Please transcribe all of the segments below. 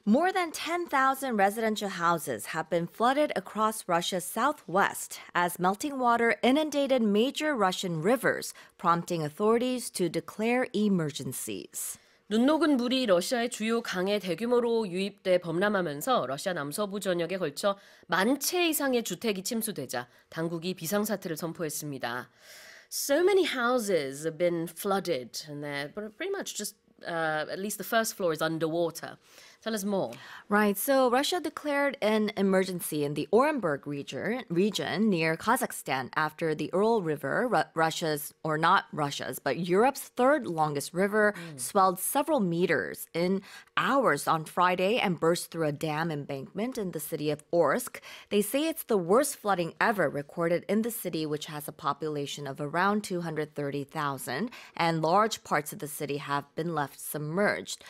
More than 10,000 residential houses have been flooded across Russia's southwest as melting water inundated major Russian rivers, prompting authorities to declare emergencies. 눈 녹은 물이 러시아의 주요 강에 대규모로 유입돼 범람하면서 러시아 남서부 전역에 걸쳐 10,000채 이상의 주택이 침수되자 당국이 비상사태를 선포했습니다. So many houses have been flooded and they're pretty much just at least the first floor is underwater. Tell us more. Right, so Russia declared an emergency in the Orenburg region near Kazakhstan after the Ural River, Russia's, or not Russia's, but Europe's third longest river, swelled several meters in hours on Friday and burst through a dam embankment in the city of Orsk. They say it's the worst flooding ever recorded in the city, which has a population of around 230,000, and large parts of the city have been left submerged.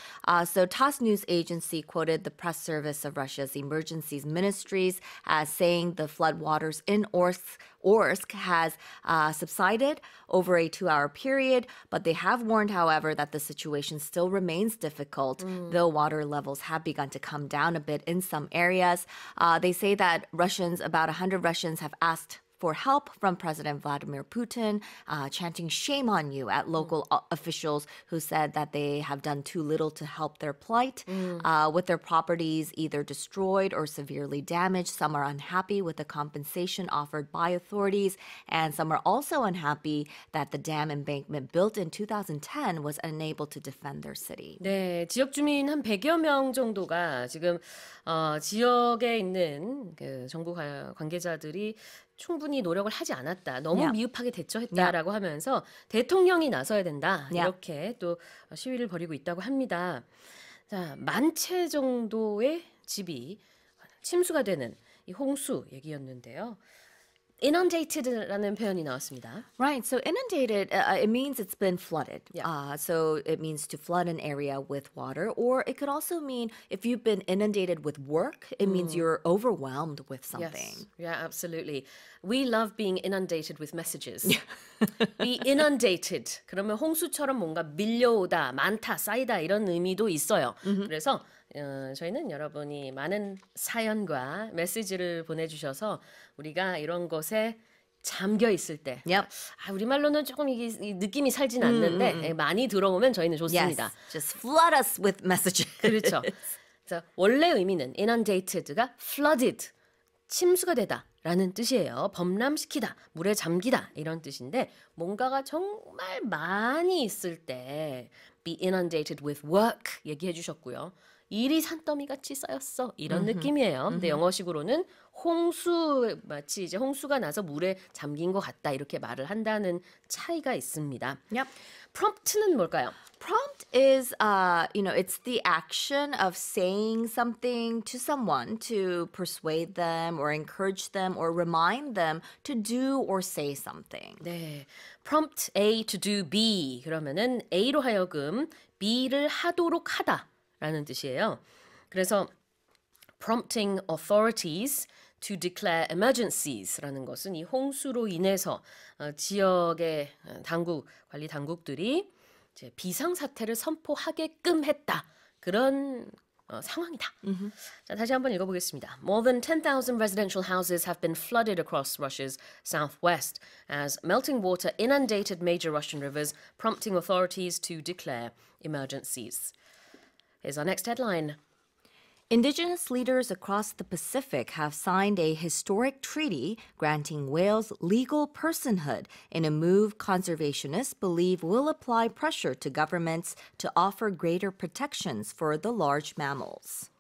So TASS news agency quoted the press service of Russia's emergencies ministries as saying the floodwaters in Orsk has subsided over a 2-hour period, but they have warned, however, that the situation still remains difficult, though water levels have begun to come down a bit in some areas. They say that about 100 Russians have asked for help from President Vladimir Putin, chanting shame on you at local officials who said that they have done too little to help their plight. With their properties either destroyed or severely damaged, some are unhappy with the compensation offered by authorities, and some are also unhappy that the dam embankment built in 2010 was unable to defend their city. 네, 지역 주민 한 100여 명 정도가 지금 지역에 있는 그 정부 관계자들이 충분히 노력을 하지 않았다. 너무 Yeah. 미흡하게 대처했다라고 하면서 대통령이 나서야 된다. Yeah. 이렇게 또 시위를 벌이고 있다고 합니다. 자, 10,000채 정도의 집이 침수가 되는 이 홍수 얘기였는데요. inundated라는 표현이 나왔습니다. Right. So inundated, it means it's been flooded. Yeah. So it means to flood an area with water. Or it could also mean if you've been inundated with work, it means you're overwhelmed with something. Yes. Yeah, absolutely. We love being inundated with messages. Be inundated. 그러면 홍수처럼 뭔가 밀려오다, 많다, 쌓이다 이런 의미도 있어요. 그래서 저희는 여러분이 많은 사연과 메시지를 보내주셔서 우리가 이런 것에 잠겨 있을 때 Yep. 우리말로는 조금 이게 느낌이 살진 않는데 많이 들어오면 저희는 좋습니다. Yes. Just flood us with messages. 그렇죠. 그래서 원래 의미는 inundated가 flooded, 침수가 되다라는 뜻이에요. 범람시키다, 물에 잠기다 이런 뜻인데 뭔가가 정말 많이 있을 때 be inundated with work 얘기해 주셨고요. 일이 산더미같이 쌓였어 이런 느낌이에요. 근데 영어식으로는 홍수 마치 이제 홍수가 나서 물에 잠긴 것 같다 이렇게 말을 한다는 차이가 있습니다. Yep. prompt는 뭘까요? Prompt is, it's the action of saying something to someone to persuade them or encourage them or remind them to do or say something. 네, prompt A to do B 그러면은 A로 하여금 B를 하도록 하다라는 뜻이에요. 그래서 prompting authorities to declare emergencies라는 것은 이 홍수로 인해서 지역의 관리 당국들이 이제 비상사태를 선포하게끔 했다. 그런 상황이다. 자, 다시 한번 읽어보겠습니다. More than 10,000 residential houses have been flooded across Russia's southwest as melting water inundated major Russian rivers, prompting authorities to declare emergencies. Here's our next headline. Indigenous leaders across the Pacific have signed a historic treaty granting whales legal personhood in a move conservationists believe will apply pressure to governments to offer greater protections for the large mammals.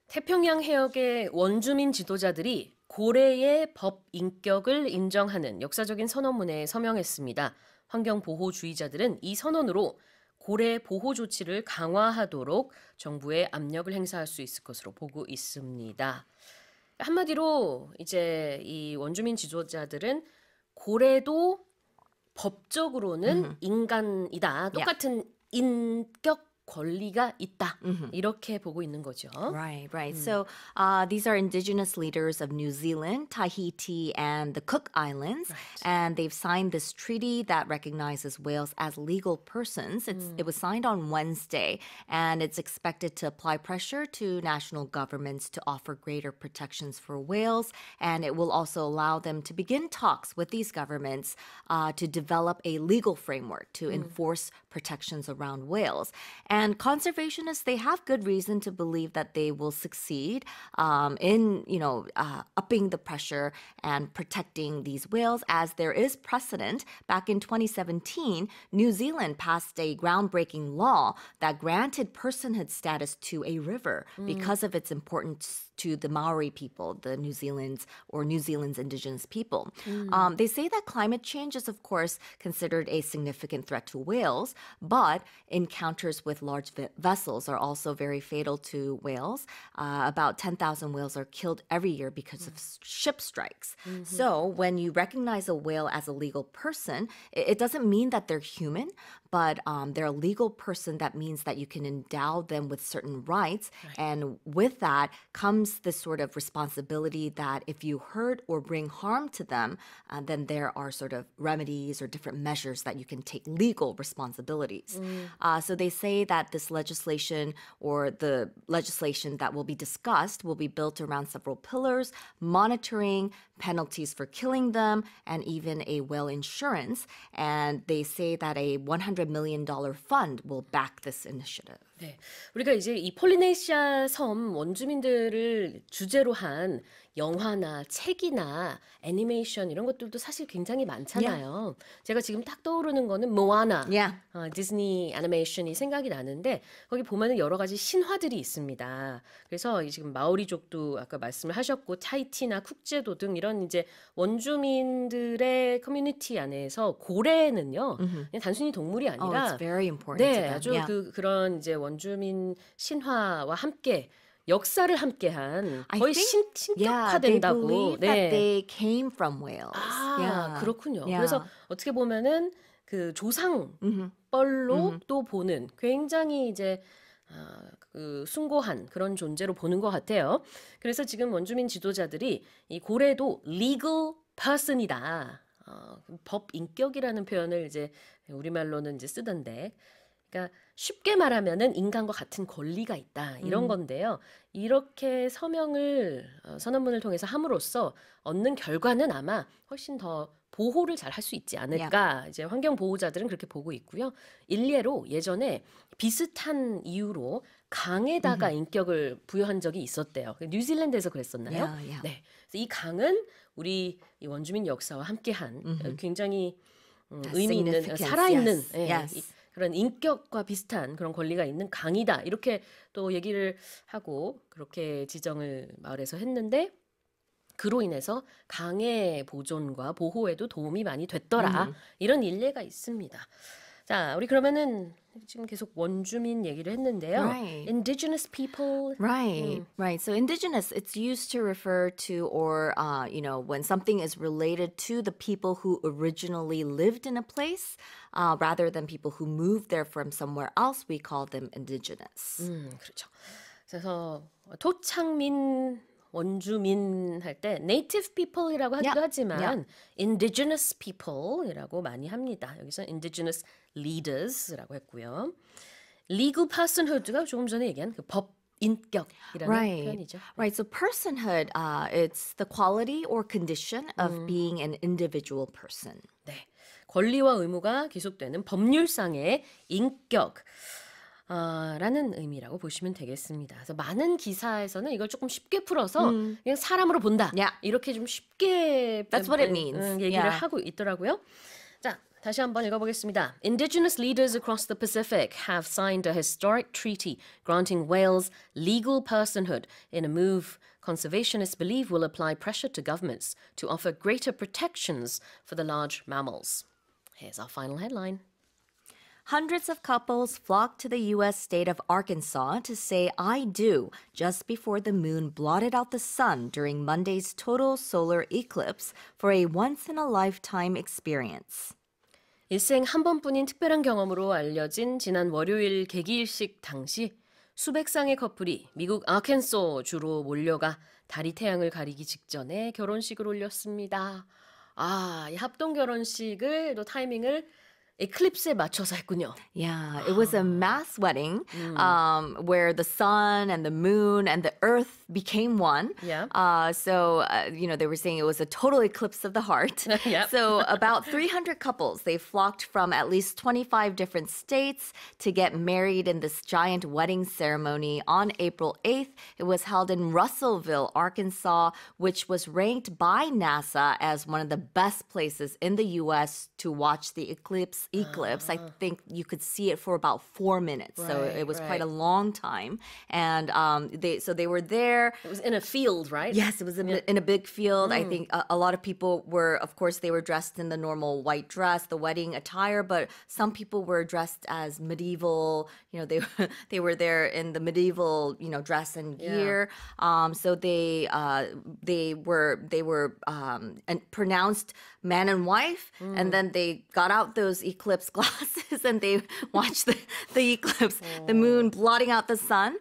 태평양 해역의 원주민 지도자들이 고래의 법 인격을 인정하는 역사적인 선언문에 서명했습니다. 환경보호주의자들은 이 선언으로 고래 보호 조치를 강화하도록 정부에 압력을 행사할 수 있을 것으로 보고 있습니다. 한마디로 이제 이 원주민 지도자들은 고래도 법적으로는 인간이다. 똑같은 인격 권리가 있다. 이렇게 보고 있는 거죠. Right, right. So these are indigenous leaders of New Zealand, Tahiti, and the Cook Islands. And they've signed this treaty that recognizes whales as legal persons. It was signed on Wednesday, and it's expected to apply pressure to national governments to offer greater protections for whales. And it will also allow them to begin talks with these governments to develop a legal framework to enforce protections around whales. And conservationists, they have good reason to believe that they will succeed in, upping the pressure and protecting these whales, as there is precedent. Back in 2017, New Zealand passed a groundbreaking law that granted personhood status to a river because of its importance to the Maori people, the New Zealand's indigenous people. They say that climate change is, of course, considered a significant threat to whales, but encounters with large vessels are also very fatal to whales. About 10,000 whales are killed every year because of ship strikes. So when you recognize a whale as a legal person, it doesn't mean that they're human, but they're a legal person. That means that you can endow them with certain rights. And with that comes this sort of responsibility that if you hurt or bring harm to them, then there are sort of remedies or different measures that you can take legal responsibilities. So they say that this legislation, or the legislation that will be discussed, will be built around several pillars: monitoring, penalties for killing them, and even a whale insurance. And they say that a $100 million fund will back this initiative. 네, 우리가 이제 이 폴리네시아 섬 원주민들을 주제로 한 영화나 책이나 애니메이션 이런 것들도 사실 굉장히 많잖아요. 제가 지금 딱 떠오르는 거는 모아나, 디즈니 애니메이션이 생각이 나는데 거기 보면은 여러 가지 신화들이 있습니다. 그래서 지금 마오리족도 아까 말씀을 하셨고 타히티나 쿡제도 등 이런 이제 원주민들의 커뮤니티 안에서 고래는요, 그냥 단순히 동물이 아니라 it's very important to 네, them. 아주 그런 이제 원주민 신화와 함께 역사를 함께한 거의 they 신격화된다고. believe that they came from whales. 아, 그렇군요. Yeah. 그래서 어떻게 보면은 그 조상뻘로 또 보는 굉장히 이제 그 숭고한 그런 존재로 보는 것 같아요. 그래서 지금 원주민 지도자들이 이 고래도 legal person이다. 법 인격이라는 표현을 이제 우리말로는 이제 쓰던데. 그러니까 쉽게 말하면은 인간과 같은 권리가 있다 이런 건데요. 이렇게 선언문을 통해서 함으로써 얻는 결과는 아마 훨씬 더 보호를 잘 할 수 있지 않을까. 이제 환경 보호자들은 그렇게 보고 있고요. 일례로 예전에 비슷한 이유로 강에다가 인격을 부여한 적이 있었대요. 뉴질랜드에서 그랬었나요? 네. 그래서 이 강은 우리 이 원주민 역사와 함께한 굉장히 의미 있는 살아있는 그런 인격과 비슷한 그런 권리가 있는 강이다. 이렇게 또 얘기를 하고 그렇게 지정을 마을에서 했는데 그로 인해서 강의 보존과 보호에도 도움이 많이 됐더라. 이런 일례가 있습니다. 자, 우리 그러면은 지금 계속 원주민 얘기를 했는데요. Indigenous people. Right. So indigenous, it's used to refer to, or, when something is related to the people who originally lived in a place, rather than people who moved there from somewhere else, we call them indigenous. 그렇죠. 그래서 토착민 원주민 할 때 native people이라고 하기도 하지만 indigenous people이라고 많이 합니다. 여기서 indigenous leaders라고 했고요. legal personhood가 조금 전에 얘기한 그 법 인격이라는 표현이죠. Right. So personhood, it's the quality or condition of being an individual person. 네. 권리와 의무가 기속되는 법률상의 인격. 라는 의미라고 보시면 되겠습니다. 그래서 많은 기사에서는 이걸 조금 쉽게 풀어서 그냥 사람으로 본다. 이렇게 좀 쉽게 That's what it means. 얘기를 하고 있더라고요. 자, 다시 한번 읽어보겠습니다. Indigenous leaders across the Pacific have signed a historic treaty granting whales legal personhood in a move conservationists believe will apply pressure to governments to offer greater protections for the large mammals. Here's our final headline. Hundreds of couples flocked to the U.S. state of Arkansas to say I do just before the moon blotted out the sun during Monday's total solar eclipse for a once-in-a-lifetime experience. 일생 한 번뿐인 특별한 경험으로 알려진 지난 월요일 개기일식 당시 수백 쌍의 커플이 미국 아켄소 주로 몰려가 달이 태양을 가리기 직전에 결혼식을 올렸습니다. 아, 이 합동 결혼식을 또 타이밍을 에클립스에 맞춰서 했군요. Yeah, it was a mass wedding where the sun and the moon and the earth became one. Yeah. They were saying it was a total eclipse of the heart. Yep. So about 300 couples, they flocked from at least 25 different states to get married in this giant wedding ceremony on April 8th. It was held in Russellville, Arkansas, which was ranked by NASA as one of the best places in the U.S. to watch the eclipse. I think you could see it for about 4 minutes. So it was quite a long time. And they were there. It was in a field, right? Yes, it was in a big field. I think a lot of people were, of course, they were dressed in the normal white dress, the wedding attire, but some people were dressed as medieval. They were there in the medieval, dress and gear. So they were pronounced man and wife, and then they got out those eclipse glasses and they watched the eclipse, the moon blotting out the sun.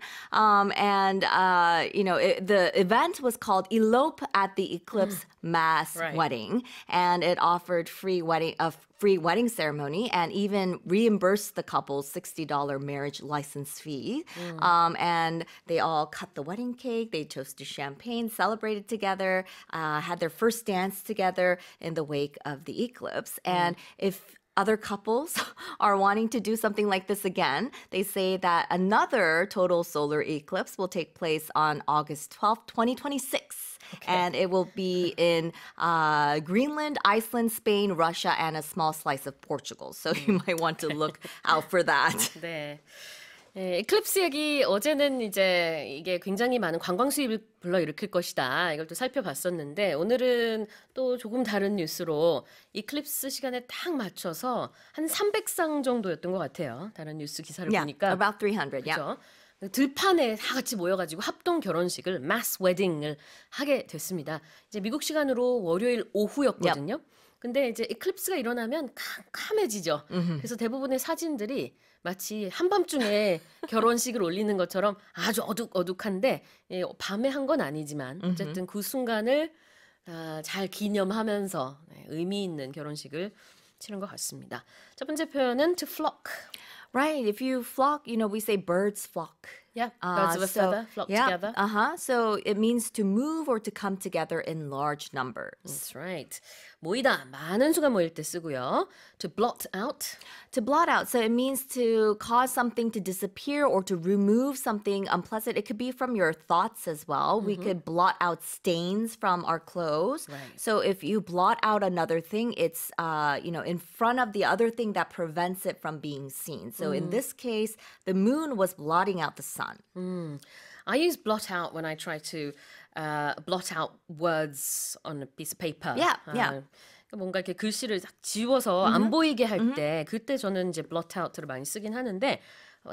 The event was called Elope at the Eclipse Mass Wedding, and it offered free wedding ceremony and even reimbursed the couple's $60 marriage license fee. And they all cut the wedding cake, they toasted champagne, celebrated together, had their first dance together in the wake of the eclipse. And if other couples are wanting to do something like this again, they say that another total solar eclipse will take place on August 12th, 2026. Okay. And it will be in Greenland, Iceland, Spain, Russia, and a small slice of Portugal. So you might want to look out for that. 네. 네, 에클립스 얘기 어제는 이제 이게 굉장히 많은 관광 수입을 불러일으킬 것이다. 이걸 또 살펴봤었는데 오늘은 또 조금 다른 뉴스로 이클립스 시간에 딱 맞춰서 한 300쌍 정도였던 것 같아요. 다른 뉴스 기사를 보니까. About 300, 그렇죠? 들판에 다 같이 모여가지고 합동 결혼식을 mass wedding을 하게 됐습니다. 이제 미국 시간으로 월요일 오후였거든요. 근데 이제 에클립스가 일어나면 캄캄해지죠. 그래서 대부분의 사진들이 마치 한밤중에 결혼식을 올리는 것처럼 아주 어둑어둑한데 밤에 한 건 아니지만 어쨌든 그 순간을 잘 기념하면서 의미 있는 결혼식을 치른 것 같습니다. 첫 번째 표현은 to flock. Right. If you flock, we say birds flock. Yeah, birds of a feather flock together. So it means to move or to come together in large numbers. That's right. 모이다, 많은 수가 모일 때 쓰고요. To blot out. To blot out. So it means to cause something to disappear or to remove something unpleasant. It could be from your thoughts as well. We could blot out stains from our clothes. Right. So if you blot out another thing, it's in front of the other thing that prevents it from being seen. So in this case, the moon was blotting out the sun. I use blot out when I try to blot out words on a piece of paper. Yeah. 뭔가 이렇게 글씨를 딱 지워서 안 보이게 할 때 그때 저는 이제 blot out를 많이 쓰긴 하는데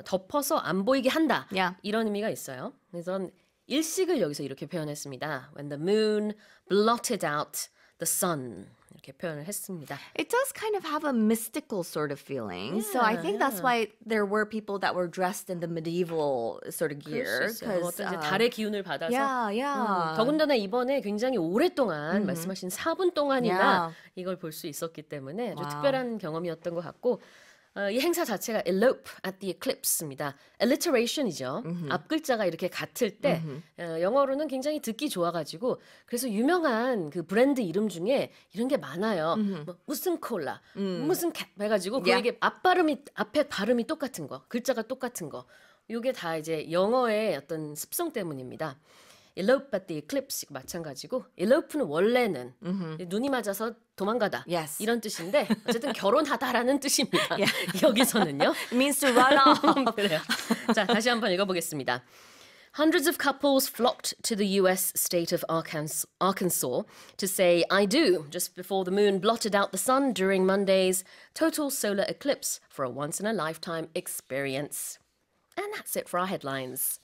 덮어서 안 보이게 한다. 이런 의미가 있어요. 그래서 일식을 여기서 이렇게 표현했습니다. When the moon blotted out the sun. 이렇게 표현을 했습니다. It does kind of have a mystical sort of feeling. So I think that's why there were people that were dressed in the medieval sort of gear. 어떤 이제 달의 기운을 받아서. Yeah. 더군다나 이번에 굉장히 오랫동안 말씀하신 4분 동안이나 이걸 볼 수 있었기 때문에 아주 특별한 경험이었던 것 같고 이 행사 자체가 elope at the eclipse입니다. alliteration이죠. 앞 글자가 이렇게 같을 때 영어로는 굉장히 듣기 좋아가지고 그래서 유명한 그 브랜드 이름 중에 이런 게 많아요. 뭐, 무슨 콜라, 무슨 캡 해가지고 그게 앞에 발음이 똑같은 거, 글자가 똑같은 거. 이게 다 이제 영어의 어떤 습성 때문입니다. elope at the eclipse 마찬가지고 elope는 원래는 눈이 맞아서 도망가다 이런 뜻인데 어쨌든 결혼하다라는 뜻입니다. 여기서는요. It means to run off. 그래요. 자, 다시 한번 읽어보겠습니다. Hundreds of couples flocked to the U.S. state of Arkansas to say I do just before the moon blotted out the sun during Monday's total solar eclipse for a once-in-a-lifetime experience. And that's it for our headlines.